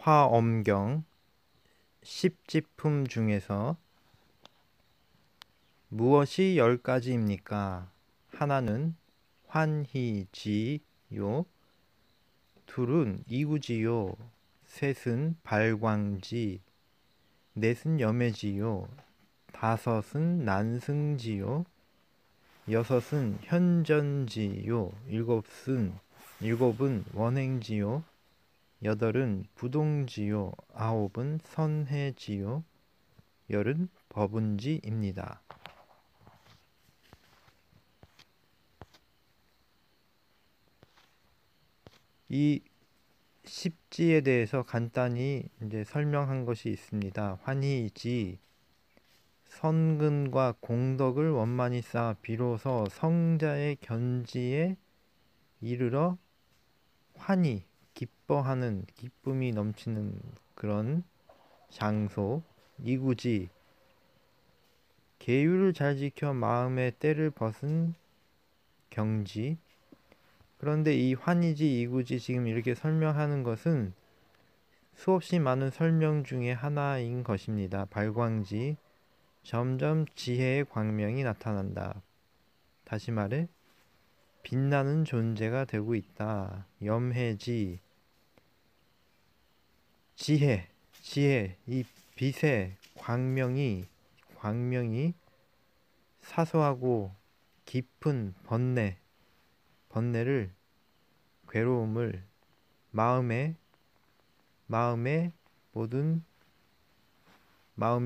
화엄경 십지품 중에서 무엇이 10가지입니까? 하나는 환희지요, 둘은 이구지요, 셋은 발광지, 넷은 염해지요, 다섯은 난승지요, 여섯은 현전지요, 일곱은 원행지요, 여덟은 부동지요, 아홉은 선해지요, 열은 법운지입니다. 이 십지에 대해서 간단히 이제 설명한 것이 있습니다. 환희지, 선근과 공덕을 원만히 쌓아 비로소 성자의 견지에 이르러 환희, 기뻐하는, 기쁨이 넘치는 그런 장소. 이구지, 계율을 잘 지켜 마음의 때를 벗은 경지. 그런데 이 환희지, 이구지 지금 이렇게 설명하는 것은 수없이 많은 설명 중에 하나인 것입니다. 발광지, 점점 지혜의 광명이 나타난다. 다시 말해 빛나는 존재가 되고 있다. 염해지, 지혜, 이 빛의 광명이 사소하고 깊은 번뇌를, 괴로움을, 마음에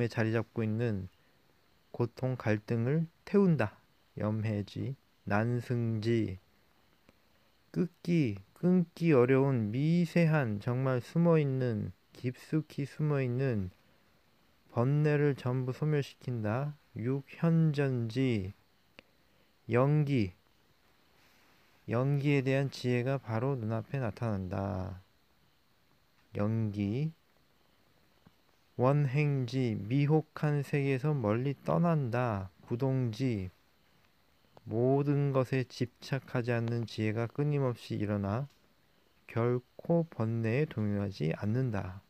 자리 잡고 있는 고통, 갈등을 태운다. 염해지, 난승지, 끊기 어려운 미세한, 정말 깊숙이 숨어있는 번뇌를 전부 소멸시킨다. 육현전지, 연기에 대한 지혜가 바로 눈앞에 나타난다. 연기. 원행지, 미혹한 세계에서 멀리 떠난다. 부동지, 모든 것에 집착하지 않는 지혜가 끊임없이 일어나 결코 번뇌에 동요하지 않는다.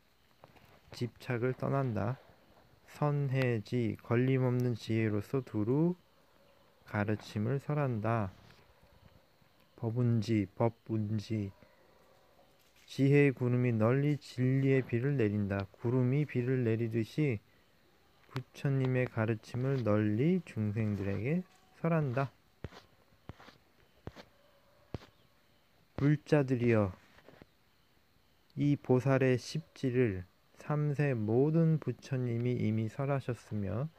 집착을 떠난다. 선해지, 걸림없는 지혜로서 두루 가르침을 설한다. 법운지, 지혜의 구름이 널리 진리의 비를 내린다. 구름이 비를 내리듯이 부처님의 가르침을 널리 중생들에게 설한다. 불자들이여, 이 보살의 십지를 3세 모든 부처님이 이미 설하셨으며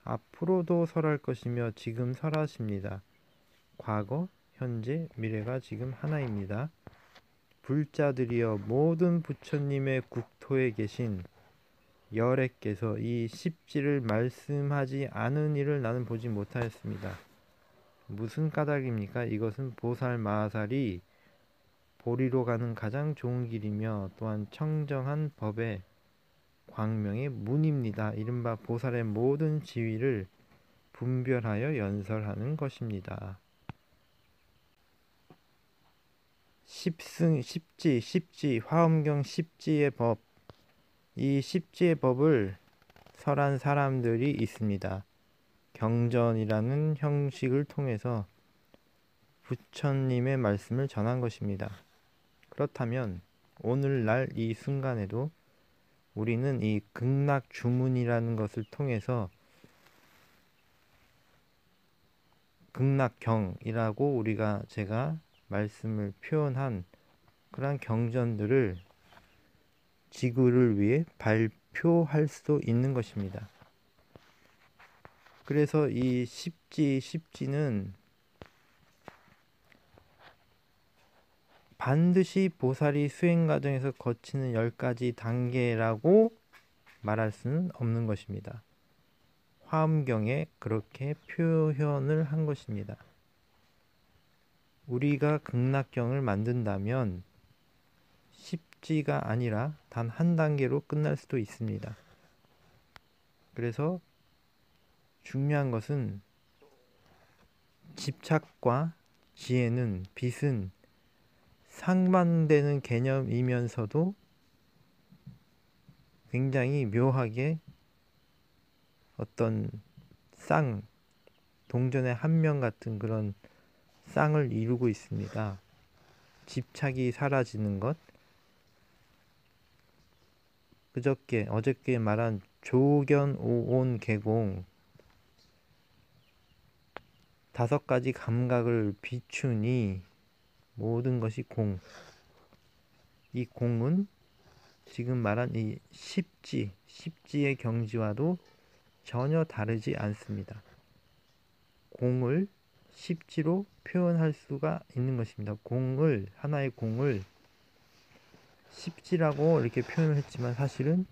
앞으로도 설할 것이며 지금 설하십니다. 과거, 현재, 미래가 지금 하나입니다. 불자들이여, 모든 부처님의 국토에 계신 열애께서 이 십지를 말씀하지 않은 일을 나는 보지 못하였습니다. 무슨 까닭입니까? 이것은 보살 마하살이 보리로 가는 가장 좋은 길이며 또한 청정한 법의 광명의 문입니다. 이른바 보살의 모든 지위를 분별하여 연설하는 것입니다. 십지, 화엄경 십지의 법. 이 십지의 법을 설한 사람들이 있습니다. 경전이라는 형식을 통해서 부처님의 말씀을 전한 것입니다. 그렇다면 오늘날 이 순간에도 우리는 이 극락주문이라는 것을 통해서 극락경이라고 제가 말씀을 표현한 그러한 경전들을 지구를 위해 발표할 수 있는 것입니다. 그래서 이 십지는 반드시 보살이 수행 과정에서 거치는 10가지 단계라고 말할 수는 없는 것입니다. 화엄경에 그렇게 표현을 한 것입니다. 우리가 극락경을 만든다면 십지가 아니라 단 한 단계로 끝날 수도 있습니다. 그래서 중요한 것은 집착과 빛은 상반되는 개념이면서도 굉장히 묘하게 어떤 동전의 한 면 같은 그런 쌍을 이루고 있습니다. 집착이 사라지는 것, 어저께 말한 조견오온 계공, 5가지 감각을 비추니 모든 것이 공. 이 공은 지금 말한 이 십지의 경지와도 전혀 다르지 않습니다. 공을 십지로 표현할 수가 있는 것입니다. 하나의 공을 십지라고 이렇게 표현을 했지만 사실은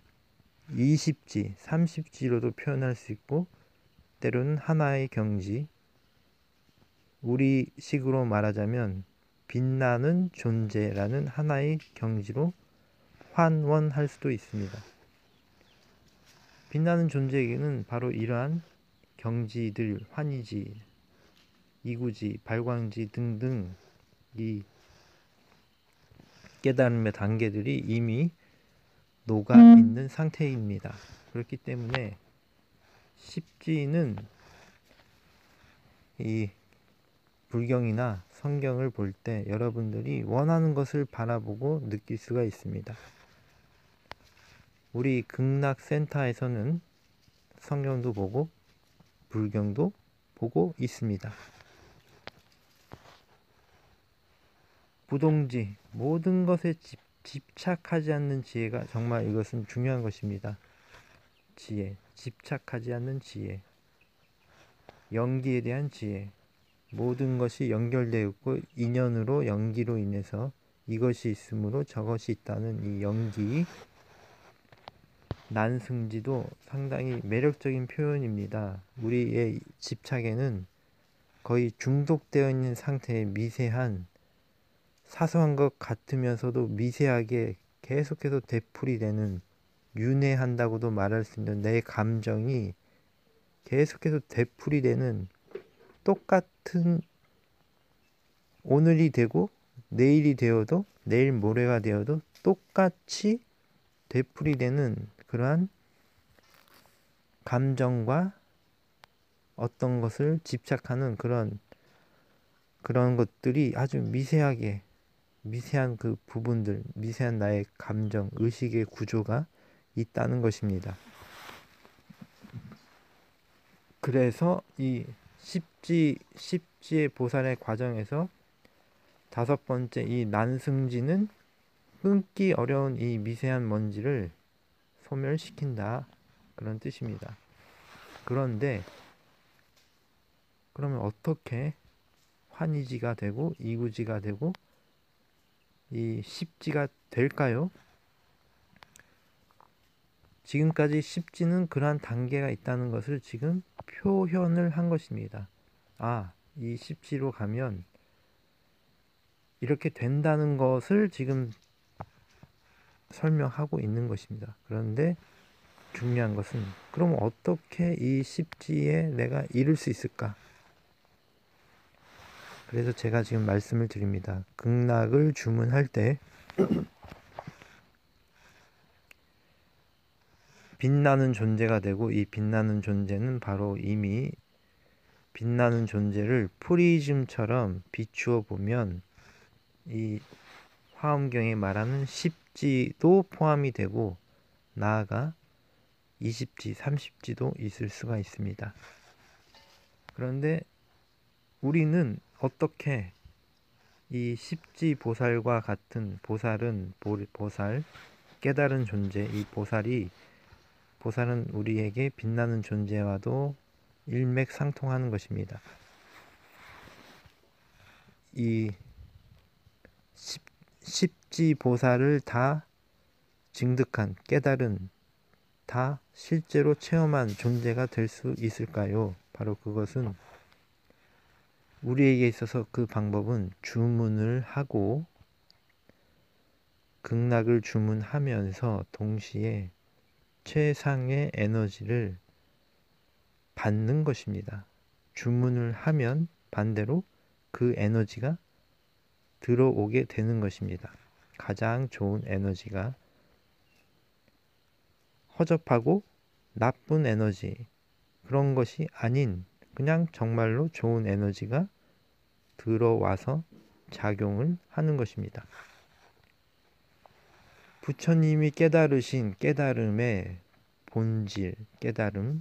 20지, 30지로도 표현할 수 있고, 때로는 하나의 경지, 우리식으로 말하자면 빛나는 존재라는 하나의 경지로 환원할 수도 있습니다. 빛나는 존재에게는 바로 이러한 경지들, 환희지, 이구지, 발광지 등등 이 깨달음의 단계들이 이미 녹아 있는 상태입니다. 그렇기 때문에 십지는 이 불경이나 성경을 볼 때 여러분들이 원하는 것을 바라보고 느낄 수가 있습니다. 우리 극락센터에서는 성경도 보고 불경도 보고 있습니다. 부동지, 모든 것에 집착하지 않는 지혜가 정말 이것은 중요한 것입니다. 지혜, 집착하지 않는 지혜, 연기에 대한 지혜, 모든 것이 연결되어 있고 인연으로 연기로 인해서 이것이 있으므로 저것이 있다는 이 연기, 난승지도 상당히 매력적인 표현입니다. 우리의 집착에는 거의 중독되어 있는 상태의 미세한, 사소한 것 같으면서도 미세하게 계속해서 되풀이 되는, 윤회한다고도 말할 수 있는 내 감정이 계속해서 되풀이 되는, 똑같은 오늘이 되고 내일이 되어도 내일 모레가 되어도 똑같이 되풀이 되는 그러한 감정과 어떤 것을 집착하는 그런 것들이 아주 미세한 그 부분들, 미세한 나의 감정, 의식의 구조가 있다는 것입니다. 그래서 이 십지의 보살의 과정에서 5번째 이 난승지는 끊기 어려운 이 미세한 먼지를 소멸시킨다, 그런 뜻입니다. 그런데 그러면 어떻게 환희지가 되고 이구지가 되고 이 십지가 될까요? 지금까지 십지는 그러한 단계가 있다는 것을 지금 표현을 한 것입니다. 이 십지로 가면 이렇게 된다는 것을 지금 설명하고 있는 것입니다. 그런데 중요한 것은 그럼 어떻게 이 십지에 내가 이룰 수 있을까? 그래서 제가 지금 말씀을 드립니다. 극락을 주문할 때 빛나는 존재가 되고, 이 빛나는 존재는 바로 이미 빛나는 존재를 프리즘처럼 비추어 보면 이 화엄경에 말하는 십지도 포함이 되고, 나아가 20지, 30지도 있을 수가 있습니다. 그런데 우리는 어떻게 이 십지 보살과 같은, 보살, 깨달은 존재, 이 보살은 우리에게 빛나는 존재와도 일맥상통하는 것입니다. 이 십지 보살을 다 증득한, 깨달은, 다 실제로 체험한 존재가 될 수 있을까요? 바로 그것은 우리에게 있어서 그 방법은 주문을 하고, 극락을 주문하면서 동시에 최상의 에너지를 받는 것입니다. 주문을 하면 반대로 그 에너지가 들어오게 되는 것입니다. 가장 좋은 에너지가 허접하고 나쁜 에너지, 그런 것이 아닌 그냥 정말로 좋은 에너지가 들어와서 작용을 하는 것입니다. 부처님이 깨달으신 깨달음의 본질, 깨달음,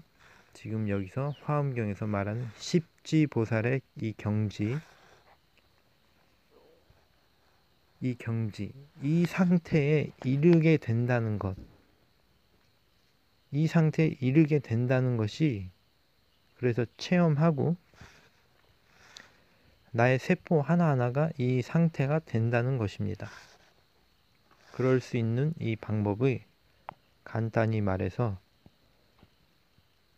지금 여기서 화엄경에서 말하는 십지보살의 이 경지, 이 상태에 이르게 된다는 것, 이 상태에 이르게 된다는 것이, 그래서 체험하고 나의 세포 하나하나가 이 상태가 된다는 것입니다. 그럴 수 있는 이 방법의, 간단히 말해서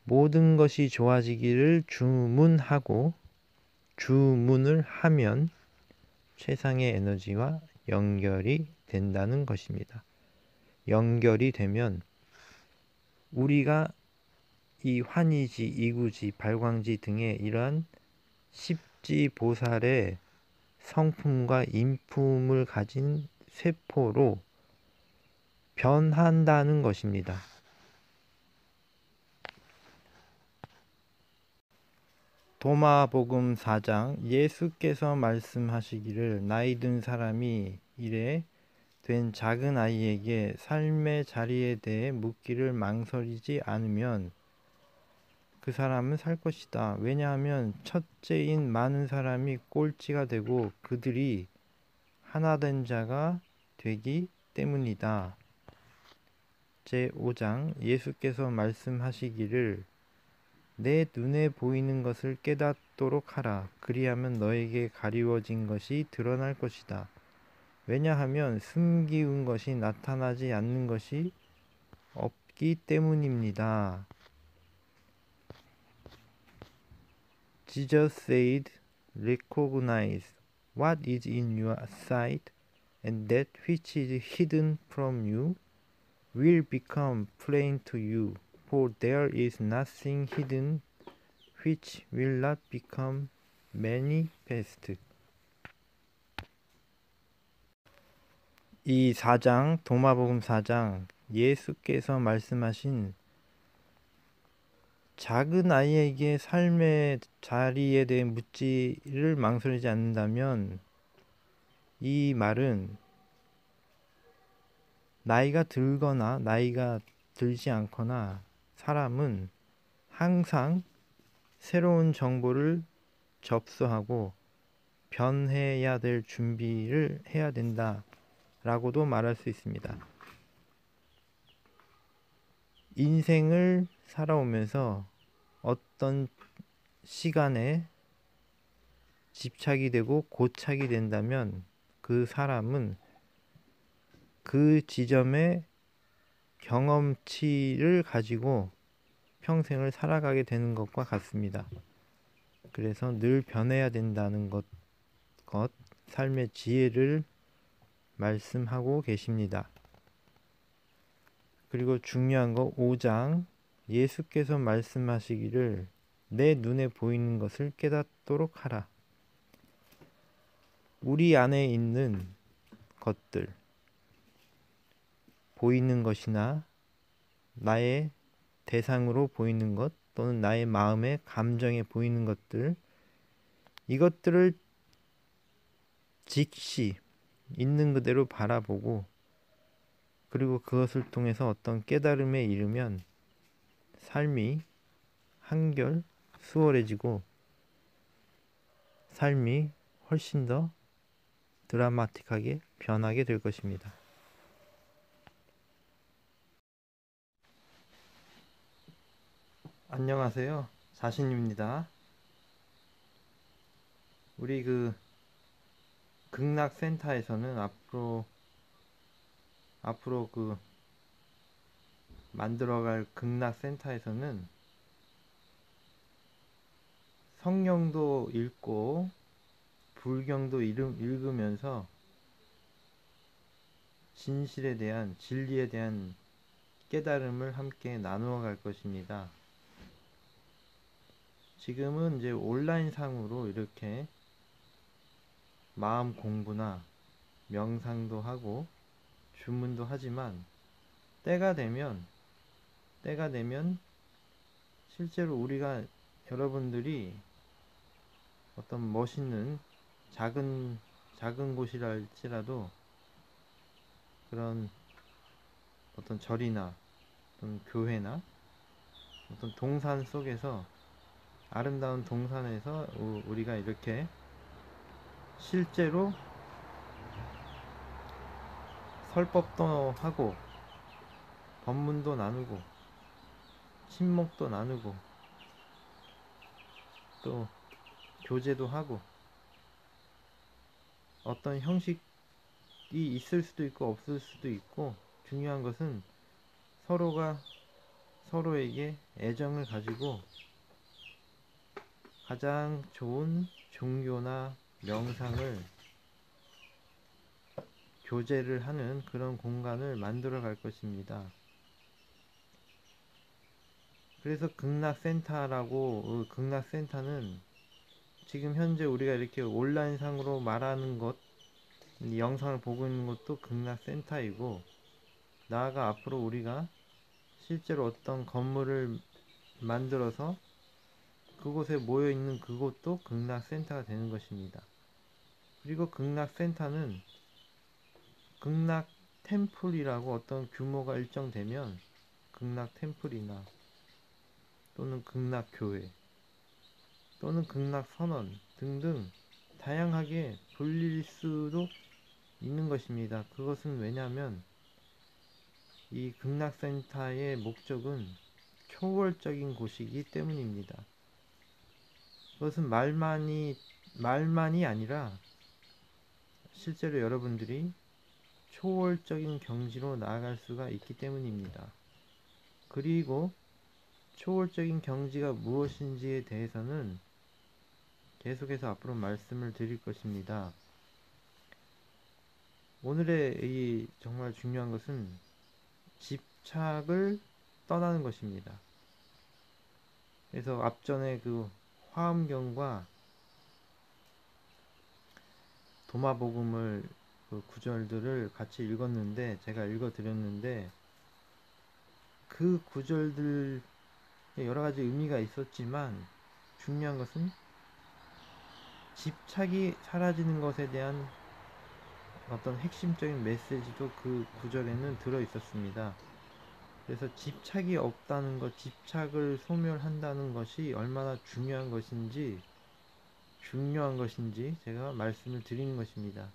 모든 것이 좋아지기를 주문하고 주문을 하면 최상의 에너지와 연결이 된다는 것입니다. 연결이 되면 우리가 이 환희지, 이구지, 발광지 등의 이러한 십지보살의 성품과 인품을 가진 세포로 변한다는 것입니다. 도마복음 4장, 예수께서 말씀하시기를 나이 든 사람이 이래 된 작은 아이에게 삶의 자리에 대해 묻기를 망설이지 않으면 그 사람은 살 것이다. 왜냐하면 첫째인 많은 사람이 꼴찌가 되고 그들이 하나된 자가 되기 때문이다. 제5장, 예수께서 말씀하시기를 내 눈에 보이는 것을 깨닫도록 하라. 그리하면 너에게 가리워진 것이 드러날 것이다. 왜냐하면 숨기운 것이 나타나지 않는 것이 없기 때문입니다. Jesus said, recognize what is in your sight, and that which is hidden from you will become plain to you. For there is nothing hidden which will not become manifest. 이 4장, 도마복음 4장, 예수께서 말씀하신 작은 아이에게 삶의 자리에 대해 묻지를 망설이지 않는다면, 이 말은 나이가 들거나 나이가 들지 않거나 사람은 항상 새로운 정보를 접수하고 변해야 될 준비를 해야 된다 라고도 말할 수 있습니다. 인생을 살아오면서 어떤 시간에 집착이 되고 고착이 된다면 그 사람은 그 지점의 경험치를 가지고 평생을 살아가게 되는 것과 같습니다. 그래서 늘 변해야 된다는 것, 삶의 지혜를 말씀하고 계십니다. 그리고 중요한 거 5장, 예수께서 말씀하시기를 내 눈에 보이는 것을 깨닫도록 하라. 우리 안에 있는 것들, 보이는 것이나 나의 대상으로 보이는 것 또는 나의 마음의 감정에 보이는 것들, 이것들을 즉시 있는 그대로 바라보고 그리고 그것을 통해서 어떤 깨달음에 이르면 삶이 한결 수월해지고 삶이 훨씬 더 드라마틱하게 변하게 될 것입니다. 안녕하세요. 자신입니다. 우리 극락센터에서는 앞으로 만들어갈 극락센터에서는 성경도 읽고 불경도 읽으면서 진실에 대한, 진리에 대한 깨달음을 함께 나누어 갈 것입니다. 지금은 이제 온라인 상으로 이렇게 마음 공부나 명상도 하고 주문도 하지만 때가 되면 때가 되면 실제로 우리가 여러분들이 어떤 멋있는 작은 곳이라 할지라도 그런 어떤 절이나 어떤 교회나 어떤 동산 속에서 아름다운 동산에서 우리가 이렇게 실제로 설법도 하고 법문도 나누고 친목도 나누고 또 교제도 하고 어떤 형식이 있을 수도 있고 없을 수도 있고 중요한 것은 서로가 서로에게 애정을 가지고 가장 좋은 종교나 명상을 교제를 하는 그런 공간을 만들어 갈 것입니다. 그래서 극락센터는 지금 현재 우리가 이렇게 온라인상으로 말하는 것, 이 영상을 보고 있는 것도 극락센터이고, 나아가 앞으로 우리가 실제로 어떤 건물을 만들어서 그곳에 모여 있는 그곳도 극락센터가 되는 것입니다. 그리고 극락센터는 극락 템플이라고 어떤 규모가 일정되면 극락 템플이나 또는 극락 교회 또는 극락 선언 등등 다양하게 불릴 수도 있는 것입니다. 그것은 왜냐하면 이 극락센터의 목적은 초월적인 곳이기 때문입니다. 그것은 말만이 아니라 실제로 여러분들이 초월적인 경지로 나아갈 수가 있기 때문입니다. 그리고 초월적인 경지가 무엇인지에 대해서는 계속해서 앞으로 말씀을 드릴 것입니다. 오늘의 이 정말 중요한 것은 집착을 떠나는 것입니다. 그래서 앞전에 그 화엄경과 도마복음을 그 구절들을 같이 읽었는데 제가 읽어드렸는데 그 구절들 여러 가지 의미가 있었지만 중요한 것은 집착이 사라지는 것에 대한 어떤 핵심적인 메시지도 그 구절에는 들어 있었습니다. 그래서 집착이 없다는 것, 집착을 소멸한다는 것이 얼마나 중요한 것인지 제가 말씀을 드리는 것입니다.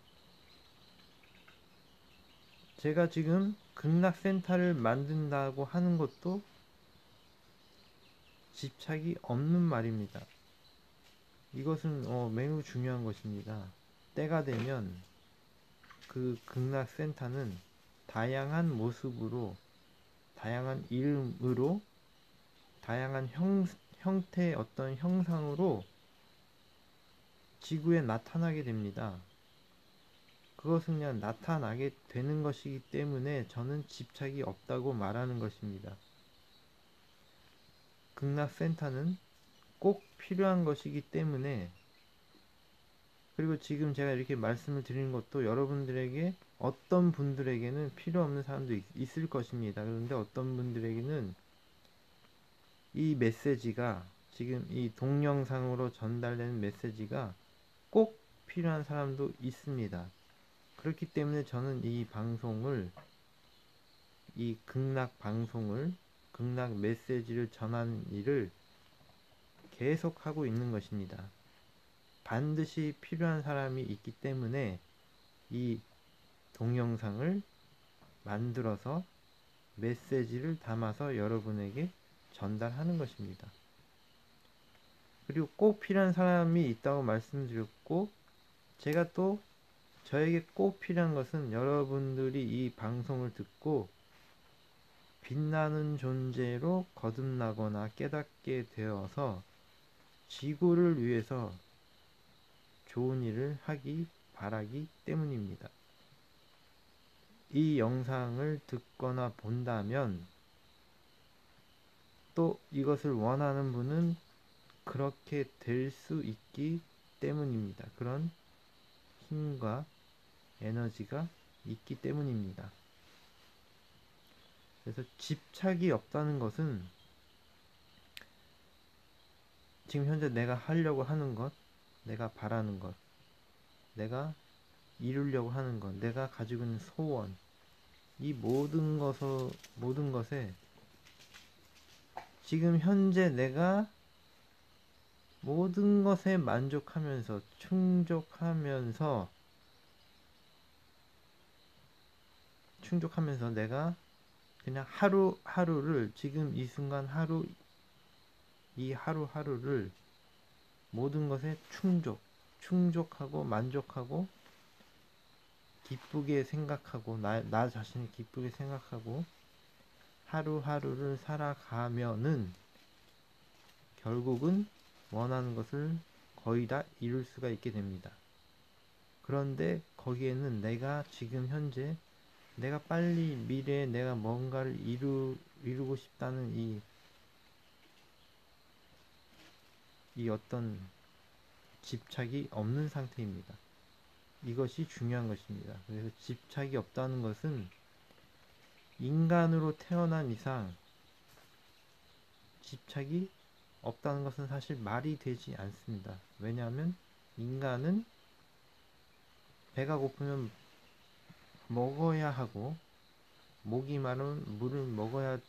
제가 지금 극락센터를 만든다고 하는 것도 집착이 없는 말입니다. 이것은 매우 중요한 것입니다. 때가 되면 그 극락센터는 다양한 모습으로, 다양한 이름으로, 다양한 형태의 어떤 형상으로 지구에 나타나게 됩니다. 그것은 그냥 나타나게 되는 것이기 때문에 저는 집착이 없다고 말하는 것입니다. 극락센터는 꼭 필요한 것이기 때문에, 그리고 지금 제가 이렇게 말씀을 드리는 것도 여러분들에게 어떤 분들에게는 필요 없는 사람도 있을 것입니다. 그런데 어떤 분들에게는 이 메시지가 지금 이 동영상으로 전달되는 메시지가 꼭 필요한 사람도 있습니다. 그렇기 때문에 저는 이 극락 방송을, 극락 메시지를 전하는 일을 계속하고 있는 것입니다. 반드시 필요한 사람이 있기 때문에 이 동영상을 만들어서 메시지를 담아서 여러분에게 전달하는 것입니다. 그리고 꼭 필요한 사람이 있다고 말씀드렸고, 제가 또 저에게 꼭 필요한 것은 여러분들이 이 방송을 듣고 빛나는 존재로 거듭나거나 깨닫게 되어서 지구를 위해서 좋은 일을 하기 바라기 때문입니다. 이 영상을 듣거나 본다면 또 이것을 원하는 분은 그렇게 될 수 있기 때문입니다. 그런 힘과 에너지가 있기 때문입니다. 그래서 집착이 없다는 것은 지금 현재 내가 하려고 하는 것, 내가 바라는 것, 내가 이루려고 하는 것, 내가 가지고 있는 소원, 이 모든 것에 지금 현재 내가 모든 것에 만족하면서 충족하면서 내가 그냥 하루하루를 지금 이 순간 이 하루하루를 모든 것에 충족하고 만족하고 기쁘게 생각하고 나 자신을 기쁘게 생각하고 하루하루를 살아가면은 결국은 원하는 것을 거의 다 이룰 수가 있게 됩니다. 그런데 거기에는 내가 지금 현재 내가 빨리 미래에 내가 뭔가를 이루고 싶다는 이 어떤 집착이 없는 상태입니다. 이것이 중요한 것입니다. 그래서 집착이 없다는 것은 인간으로 태어난 이상 집착이 없다는 것은 사실 말이 되지 않습니다. 왜냐하면 인간은 배가 고프면 먹어야 하고 목이 마르면 물을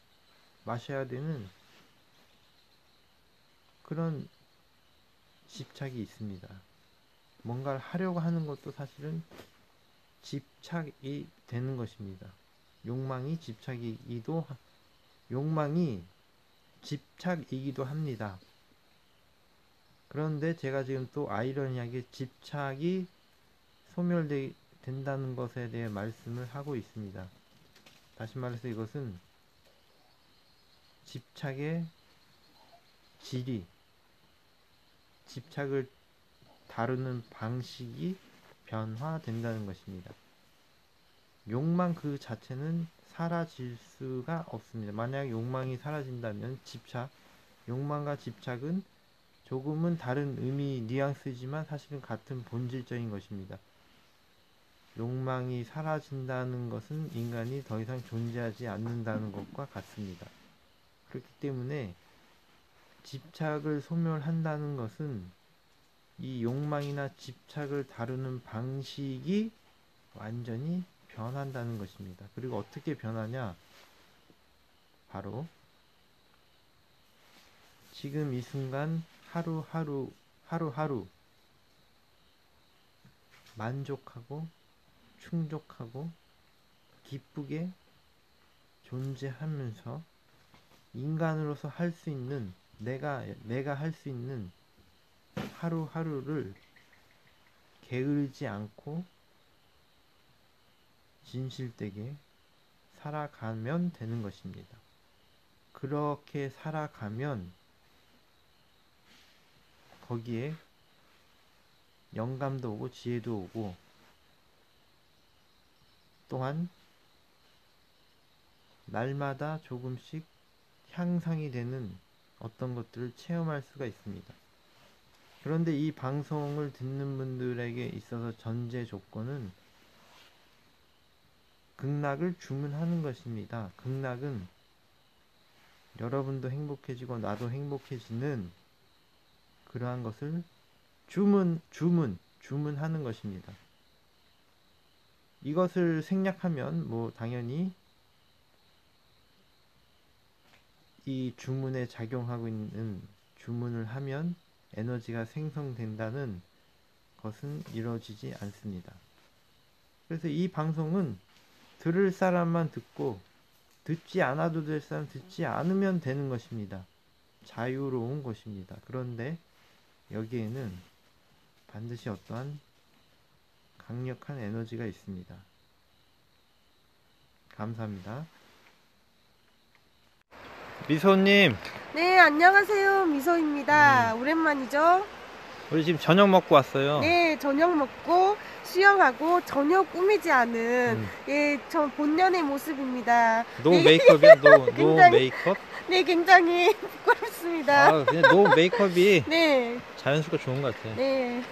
마셔야 되는 그런 집착이 있습니다. 뭔가를 하려고 하는 것도 사실은 집착이 되는 것입니다. 욕망이 집착이기도 합니다. 그런데 제가 지금 또 아이러니하게 집착이 소멸된다는 것에 대해 말씀을 하고 있습니다. 다시 말해서 이것은 집착의 질이, 집착을 다루는 방식이 변화된다는 것입니다. 욕망 그 자체는 사라질 수가 없습니다. 만약 욕망이 사라진다면 욕망과 집착은 조금은 다른 의미, 뉘앙스지만 사실은 같은 본질적인 것입니다. 욕망이 사라진다는 것은 인간이 더 이상 존재하지 않는다는 것과 같습니다. 그렇기 때문에 집착을 소멸한다는 것은 이 욕망이나 집착을 다루는 방식이 완전히 변한다는 것입니다. 그리고 어떻게 변하냐? 바로 지금 이 순간 하루하루 만족하고 충족하고 기쁘게 존재하면서 인간으로서 할 수 있는 내가 할 수 있는 하루하루를 게으르지 않고 진실되게 살아가면 되는 것입니다. 그렇게 살아가면 거기에 영감도 오고 지혜도 오고 또한 날마다 조금씩 향상이 되는 어떤 것들을 체험할 수가 있습니다. 그런데 이 방송을 듣는 분들에게 있어서 전제 조건은 극락을 주문하는 것입니다. 극락은 여러분도 행복해지고 나도 행복해지는 그러한 것을 주문하는 것입니다. 이것을 생략하면 당연히 이 주문에 작용하고 있는 주문을 하면 에너지가 생성된다는 것은 이루어지지 않습니다. 그래서 이 방송은 들을 사람만 듣고 듣지 않아도 될 사람 듣지 않으면 되는 것입니다. 자유로운 것입니다. 그런데 여기에는 반드시 어떠한 강력한 에너지가 있습니다. 감사합니다. 미소님. 네, 안녕하세요. 미소입니다. 오랜만이죠? 우리 지금 저녁 먹고 왔어요. 네, 저녁 먹고 수영하고 전혀 꾸미지 않은 저 본연의 모습입니다. 노 메이크업이야? 노 메이크업? 네, 굉장히 부끄럽습니다. 그냥 노 메이크업이 네. 자연스럽고 좋은 것 같아. 네.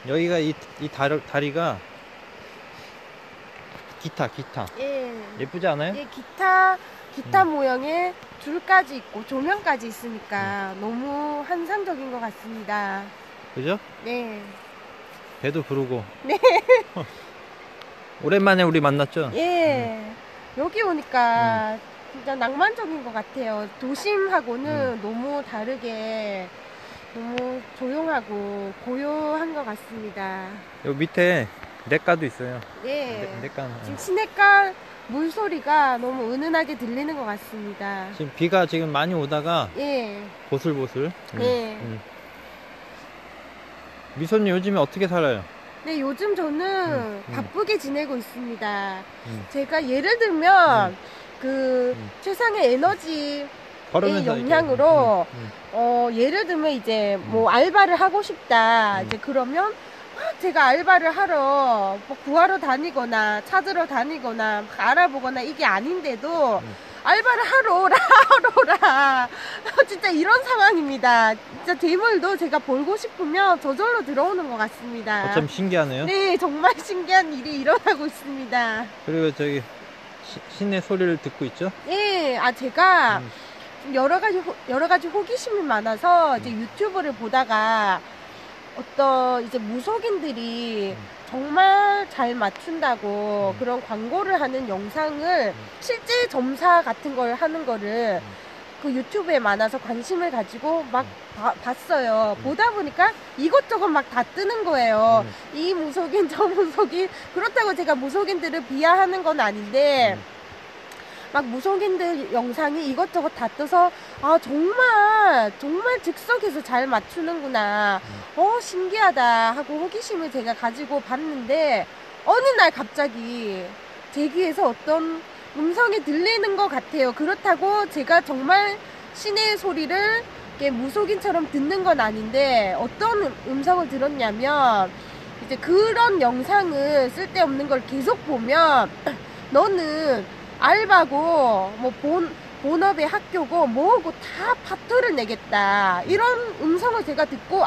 여기가 이 다리가 기타. 예. 예쁘지 않아요? 예, 기타 모양의 줄까지 있고 조명까지 있으니까 너무 환상적인 것 같습니다. 그죠? 네. 배도 부르고. 네. 오랜만에 우리 만났죠? 예. 여기 오니까 진짜 낭만적인 것 같아요. 도심하고는 너무 다르게 너무 조용하고 고요한 것 같습니다. 여기 밑에 냇가도 있어요. 네. 냇가. 지금 시냇가 물소리가 너무 은은하게 들리는 것 같습니다. 지금 비가 지금 많이 오다가 예. 보슬보슬. 예. 미소님 요즘에 어떻게 살아요? 네, 요즘 저는 바쁘게 지내고 있습니다. 제가 예를 들면 그 최상의 에너지의 걸으면서 영향으로 이렇게, 예를 들면 이제 뭐 알바를 하고 싶다. 이제 그러면 막 제가 알바를 하러 뭐 구하러 다니거나 찾으러 다니거나 막 알아보거나 이게 아닌데도 알바를 하러 오라 하러 오라 진짜 이런 상황입니다. 진짜 대물도 제가 벌고 싶으면 저절로 들어오는 것 같습니다. 어쩜 신기하네요. 네, 정말 신기한 일이 일어나고 있습니다. 그리고 저기 신의 소리를 듣고 있죠? 예, 제가 여러 가지 호기심이 많아서 이제 유튜브를 보다가 어떤 이제 무속인들이 정말 잘 맞춘다고 그런 광고를 하는 영상을 실제 점사 같은 걸 하는 거를 그 유튜브에 많아서 관심을 가지고 막 봤어요. 보다 보니까 이것저것 막 다 뜨는 거예요. 이 무속인 저 무속인. 그렇다고 제가 무속인들을 비하하는 건 아닌데 막 무속인들 영상이 이것저것 다 떠서 정말 즉석에서 잘 맞추는구나, 신기하다 하고 호기심을 제가 가지고 봤는데 어느 날 갑자기 제 귀에서 어떤 음성이 들리는 것 같아요. 그렇다고 제가 정말 신의 소리를 이렇게 무속인처럼 듣는 건 아닌데 어떤 음성을 들었냐면 이제 그런 영상을 쓸데없는 걸 계속 보면 너는 알바고 뭐 본업의 학교고 뭐고 다 파토를 내겠다, 이런 음성을 제가 듣고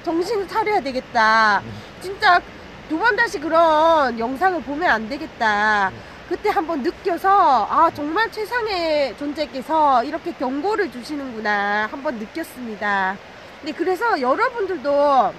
정신을 차려야 되겠다, 진짜 두 번 다시 그런 영상을 보면 안 되겠다, 그때 한번 느껴서 정말 최상의 존재께서 이렇게 경고를 주시는구나 한번 느꼈습니다. 네, 그래서 여러분들도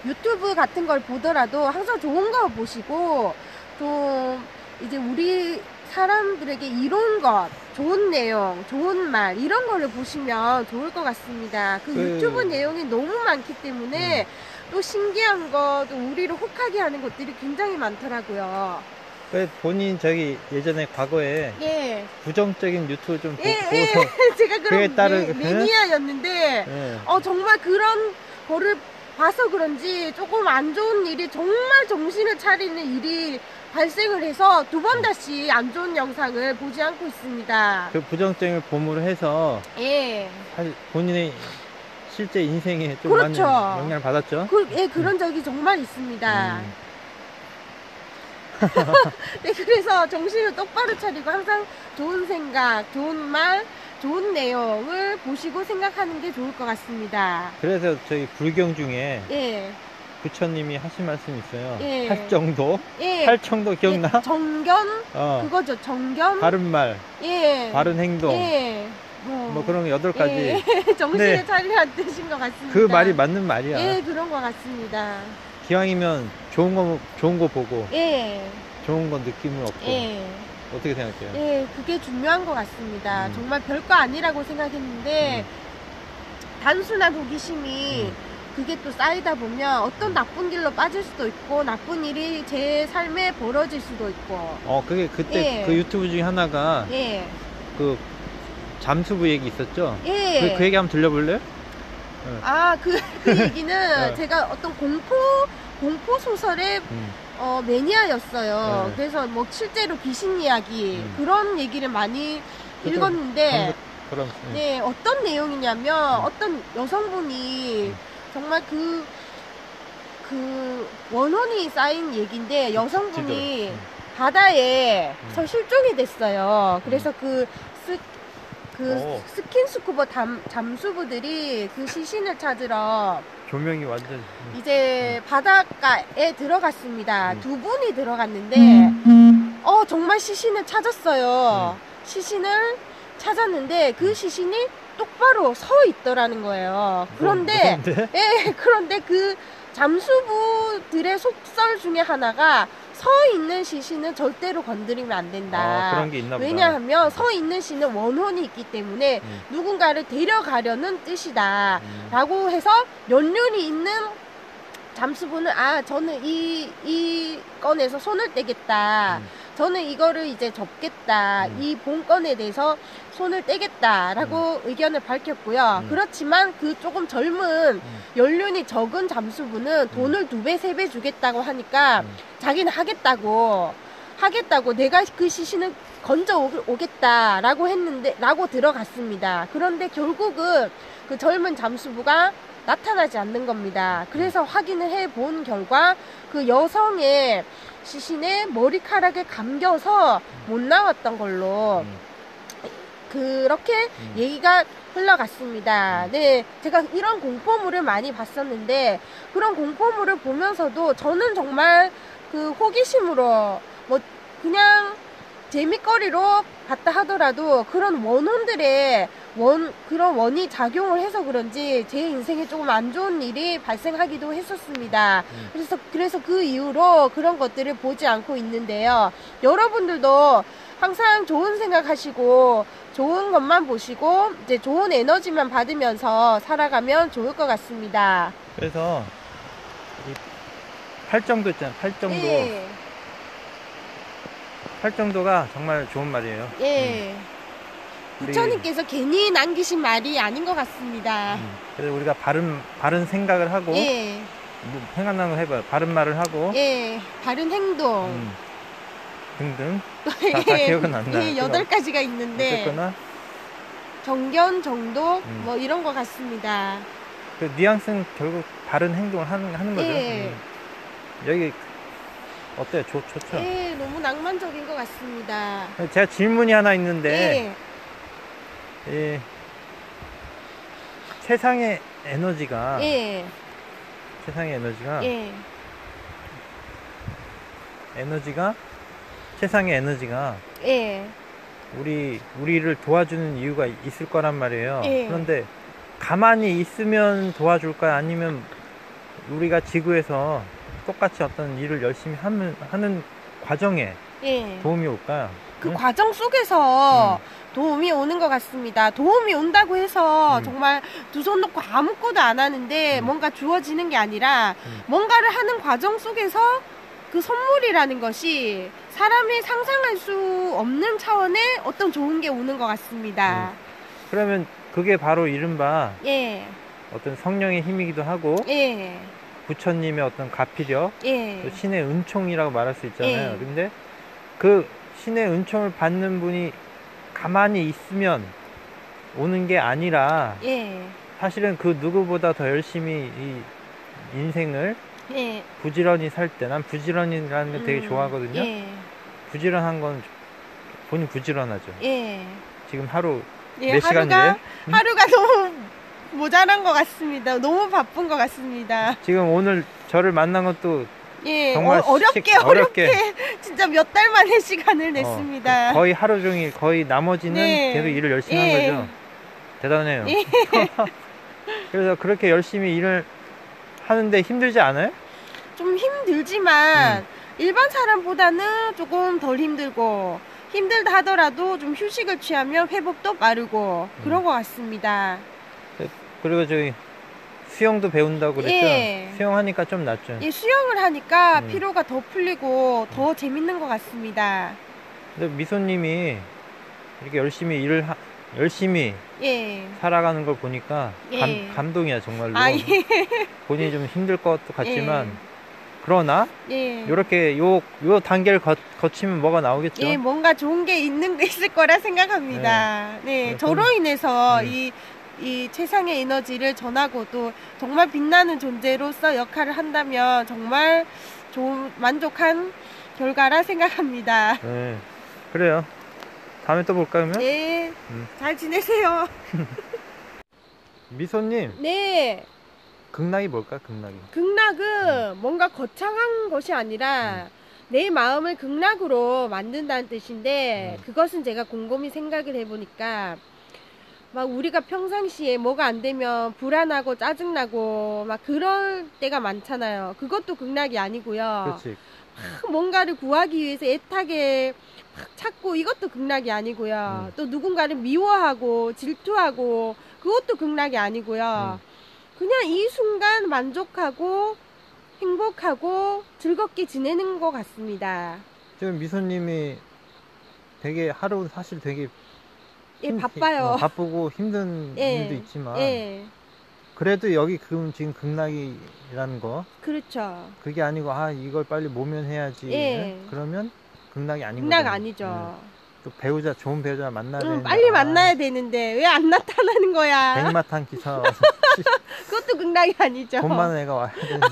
유튜브 같은 걸 보더라도 항상 좋은 거 보시고 좀 이제 우리 사람들에게 이로운 것, 좋은 내용, 좋은 말 이런 거를 보시면 좋을 것 같습니다. 그 유튜브 내용이 너무 많기 때문에 또 신기한 것, 또 우리를 혹하게 하는 것들이 굉장히 많더라고요. 본인 저기 예전에 과거에 예. 부정적인 유튜브 좀 보고서 제가 그에 그런 매니아였는데 정말 그런 거를 봐서 그런지 조금 안 좋은 일이, 정말 정신을 차리는 일이 발생을 해서 두 번 다시 안 좋은 영상을 보지 않고 있습니다. 그 부정적인 봄으로 해서 예. 사실 본인의 실제 인생에 좀 그렇죠. 많은 영향을 받았죠. 그런 적이 정말 있습니다. 네, 그래서 정신을 똑바로 차리고 항상 좋은 생각, 좋은 말, 좋은 내용을 보시고 생각하는 게 좋을 것 같습니다. 그래서 저희 불경 중에 예. 부처님이 하신 말씀이 있어요. 예. 팔정도? 예. 팔정도 기억나? 예, 정견? 그거죠. 정견? 바른 말, 예. 바른 행동, 예. 뭐 그런 거 8가지. 예. 정신을 네. 차리라는 뜻인 것 같습니다. 그 말이 맞는 말이야. 예, 그런 것 같습니다. 기왕이면 좋은 거 보고 예. 좋은 거 느낌을 얻고. 예. 어떻게 생각해요? 예, 그게 중요한 것 같습니다. 정말 별거 아니라고 생각했는데 단순한 호기심이 그게 또 쌓이다 보면 어떤 나쁜 길로 빠질 수도 있고 나쁜 일이 제 삶에 벌어질 수도 있고. 그게 그때 예. 그 유튜브 중에 하나가 예. 그 잠수부 얘기 있었죠? 예. 그 얘기 한번 들려볼래요? 그 얘기는 제가 어떤 공포 소설의 매니아였어요. 네. 그래서 뭐 실제로 귀신 이야기 그런 얘기를 많이 읽었는데 그럼 네, 어떤 내용이냐면 어떤 여성분이 정말 그 원혼이 쌓인 얘기인데 여성분이 바다에 서 실종이 됐어요. 그래서 그 스킨스쿠버 잠수부들이 그 시신을 찾으러 조명이 완전 이제 바닷가에 들어갔습니다. 두 분이 들어갔는데 정말 시신을 찾았어요. 시신을 찾았는데 그 시신이 똑바로 서 있더라는 거예요. 그런데 예, 그런데 그 잠수부들의 속설 중에 하나가 서 있는 시신은 절대로 건드리면 안 된다. 그런 게 있나 보다. 왜냐하면 서 있는 시는 원혼이 있기 때문에 누군가를 데려가려는 뜻이다. 라고 해서 연륜이 있는 잠수부는 저는 이 건에서 손을 떼겠다. 저는 이거를 이제 접겠다. 이 본건에 대해서 손을 떼겠다라고 의견을 밝혔고요. 그렇지만 그 조금 젊은 연륜이 적은 잠수부는 돈을 2배, 3배 주겠다고 하니까 자기는 하겠다고 내가 그 시신을 건져 오겠다라고 했는데, 라고 들어갔습니다. 그런데 결국은 그 젊은 잠수부가 나타나지 않는 겁니다. 그래서 확인을 해본 결과 그 여성의 시신에 머리카락에 감겨서 못 나왔던 걸로 그렇게 얘기가 흘러갔습니다. 네, 제가 이런 공포물을 많이 봤었는데 그런 공포물을 보면서도 저는 정말 그 호기심으로 뭐 그냥 재미거리로 봤다 하더라도 그런 원혼들의 그런 원이 작용을 해서 그런지 제 인생에 조금 안 좋은 일이 발생하기도 했었습니다. 그래서 그 이후로 그런 것들을 보지 않고 있는데요. 여러분들도 항상 좋은 생각하시고 좋은 것만 보시고 이제 좋은 에너지만 받으면서 살아가면 좋을 것 같습니다. 그래서 이 팔정도 있잖아요. 팔정도. 예. 팔정도가 정말 좋은 말이에요. 예. 부처님께서 괜히 남기신 말이 아닌 것 같습니다. 그래서 우리가 바른 생각을 하고, 예. 뭐 생각나는 거 해봐요. 바른 말을 하고, 예. 바른 행동. 등등. 다 기억은 안 나요. 예, 8가지가 있는데. 어쨌거나. 정견, 정도, 뭐 이런 것 같습니다. 그 뉘앙스는 결국 바른 행동을 하는 거죠. 예. 여기, 어때요? 좋죠? 예, 너무 낭만적인 것 같습니다. 제가 질문이 하나 있는데, 예. 세상의 에너지가, 예. 세상의 에너지가 예. 우리를 도와주는 이유가 있을 거란 말이에요. 예. 그런데 가만히 있으면 도와줄까요? 아니면 우리가 지구에서 똑같이 어떤 일을 열심히 하는 과정에 예. 도움이 올까요? 그 과정 속에서 도움이 오는 것 같습니다. 도움이 온다고 해서 정말 두 손 놓고 아무것도 안 하는데 뭔가 주어지는 게 아니라 뭔가를 하는 과정 속에서 그 선물이라는 것이 사람이 상상할 수 없는 차원의 어떤 좋은 게 오는 것 같습니다. 그러면 그게 바로 이른바 예. 어떤 성령의 힘이기도 하고 예. 부처님의 어떤 가피력, 예. 또 신의 은총이라고 말할 수 있잖아요. 예. 근데 그 신의 은총을 받는 분이 가만히 있으면 오는 게 아니라 예. 사실은 그 누구보다 더 열심히 이 인생을 예. 부지런히 살 때, 난 부지런이라는 걸 되게 좋아하거든요. 예. 부지런한 건 본인 부지런하죠. 예. 지금 하루 예, 몇 시간 하루가 너무 모자란 것 같습니다. 너무 바쁜 것 같습니다. 지금 오늘 저를 만난 것도 예, 정말 어렵게 진짜 몇 달 만에 시간을 냈습니다. 거의 하루 종일, 거의 나머지는 네. 계속 일을 열심히 한 거죠. 대단해요. 예. 그래서 그렇게 열심히 일을 하는데 힘들지 않아요? 좀 힘들지만 일반 사람보다는 조금 덜 힘들고 힘들다 하더라도 좀 휴식을 취하면 회복도 빠르고 그런 것 같습니다. 그리고 저기 수영도 배운다고 그랬죠? 예. 수영하니까 좀 낫죠. 예, 수영을 하니까 피로가 더 풀리고 더 재밌는 것 같습니다. 근데 미소님이 이렇게 열심히 예. 살아가는 걸 보니까 예. 감동이야 정말로. 예. 본인이 좀 힘들 것도 같지만 예. 그러나 예. 이렇게 요 단계를 거치면 뭐가 나오겠죠? 예, 뭔가 좋은 게 있을 거라 생각합니다. 네, 저로 인해서 이 최상의 에너지를 전하고 또 정말 빛나는 존재로서 역할을 한다면 정말 만족한 결과라 생각합니다. 네, 그래요. 다음에 또 볼까 그러면? 네, 잘 지내세요. 미소님, 네, 극락이 뭘까? 극락이. 극락은 뭔가 거창한 것이 아니라 내 마음을 극락으로 만든다는 뜻인데 그것은 제가 곰곰이 생각을 해보니까 막 우리가 평상시에 뭐가 안 되면 불안하고 짜증나고 막 그럴 때가 많잖아요. 그것도 극락이 아니고요. 그렇지. 막 뭔가를 구하기 위해서 애타게 막 찾고 이것도 극락이 아니고요. 또 누군가를 미워하고 질투하고 그것도 극락이 아니고요. 그냥 이 순간 만족하고 행복하고 즐겁게 지내는 것 같습니다. 지금 미소님이 되게 하루 사실 되게 예, 바빠요. 바쁘고 힘든 예, 일도 있지만 예, 그래도 여기 지금 극락이라는 거 그렇죠. 그게 아니고 아 이걸 빨리 모면해야지 예. 그러면 극락이 아닌 극락 거잖아요. 아니죠. 또 배우자 좋은 배우자 만나야 되는데 빨리 만나야 되는데 왜 안 나타나는 거야? 백마탄 기사 와서 그것도 극락이 아니죠. 돈 많은 애가 와야 되는데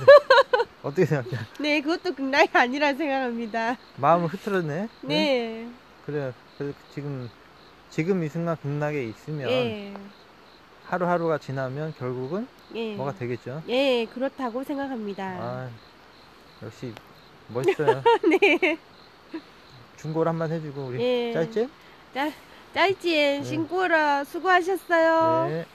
어떻게 생각해? 네, 그것도 극락이 아니라 생각합니다. 마음을 흐트러네. 네. 그래 지금 이 순간 극락에 있으면 예. 하루하루가 지나면 결국은 예. 뭐가 되겠죠. 예, 그렇다고 생각합니다. 아 역시 멋있어요. 네. 중고를 한번 해주고 우리 예. 짧지? 짜이찌엔 네. 신고라 수고하셨어요. 네.